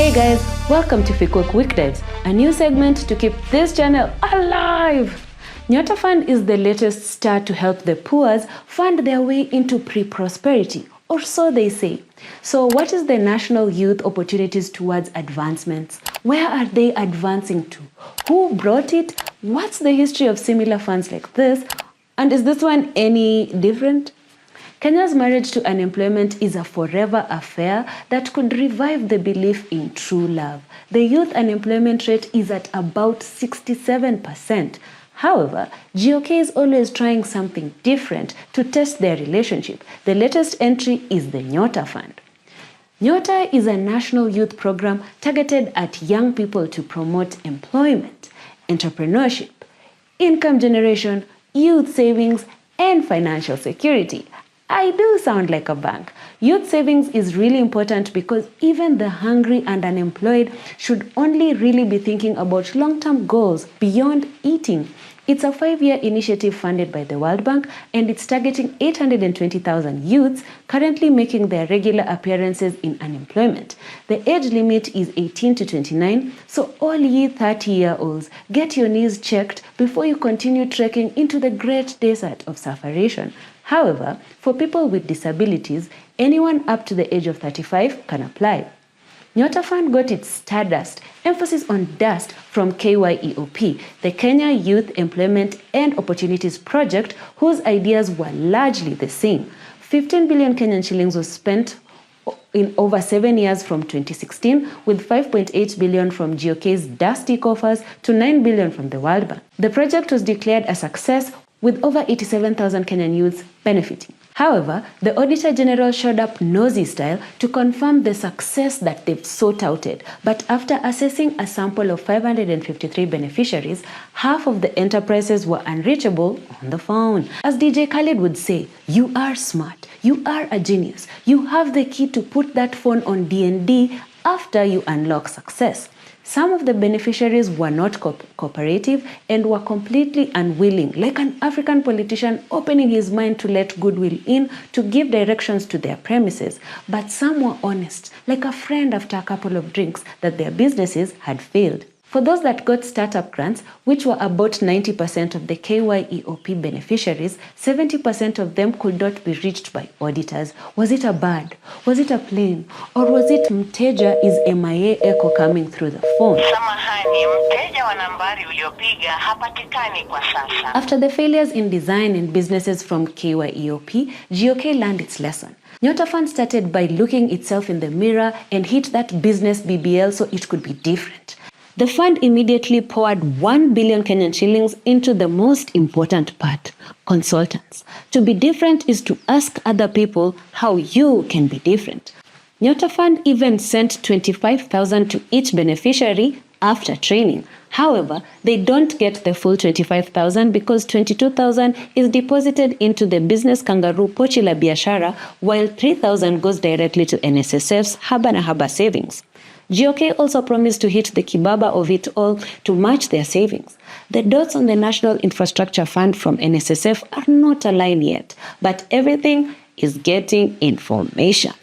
Hey guys, welcome to Quick Weekdays, a new segment to keep this channel alive. NYOTA Fund is the latest start to help the poor fund their way into pre-prosperity, or so they say. So what is the National Youth Opportunities Towards Advancements? Where are they advancing to? Who brought it? What's the history of similar funds like this? And is this one any different? Kenya's marriage to unemployment is a forever affair that could revive the belief in true love. The youth unemployment rate is at about 67%. However, GOK is always trying something different to test their relationship. The latest entry is the NYOTA Fund. NYOTA is a national youth program targeted at young people to promote employment, entrepreneurship, income generation, youth savings, and financial security. I do sound like a bank. Youth savings is really important because even the hungry and unemployed should only really be thinking about long-term goals beyond eating. It's a 5-year initiative funded by the World Bank, and it's targeting 820,000 youths currently making their regular appearances in unemployment. The age limit is 18 to 29, so all ye 30-year-olds, get your knees checked before you continue trekking into the great desert of sufferation. However, for people with disabilities, anyone up to the age of 35 can apply. NYOTA Fund got its stardust, emphasis on dust, from KYEOP, the Kenya Youth Employment and Opportunities Project, whose ideas were largely the same. 15 billion Kenyan shillings was spent in over 7 years from 2016, with 5.8 billion from GOK's dusty coffers to 9 billion from the World Bank. The project was declared a success, with over 87,000 Kenyan youths benefiting. However, the Auditor General showed up nosy style to confirm the success that they've sought outed. But after assessing a sample of 553 beneficiaries, half of the enterprises were unreachable on the phone. As DJ Khaled would say, you are smart, you are a genius, you have the key to put that phone on D&D after you unlock success. Some of the beneficiaries were not cooperative and were completely unwilling, like an African politician opening his mind to let goodwill in to give directions to their premises. But some were honest, like a friend after a couple of drinks, that their businesses had failed. For those that got startup grants, which were about 90% of the KYEOP beneficiaries, 70% of them could not be reached by auditors. Was it a bird? Was it a plane? Or was it mteja is MIA echo coming through the phone? Samahani, mteja wa nambari uliopiga hapatikani kwa sasa. After the failures in design and businesses from KYEOP, GOK learned its lesson. NYOTA Fund started by looking itself in the mirror and hit that business BBL so it could be different. The fund immediately poured 1 billion Kenyan shillings into the most important part, consultants. To be different is to ask other people how you can be different. NYOTA Fund even sent 25,000 to each beneficiary after training. However, they don't get the full 25,000 because 22,000 is deposited into the business kangaroo Pochi la Biashara, while 3,000 goes directly to NSSF's Haba na Haba savings. GOK also promised to hit the kibaba of it all to match their savings. The dots on the National Infrastructure Fund from NSSF are not aligned yet, but everything is getting information.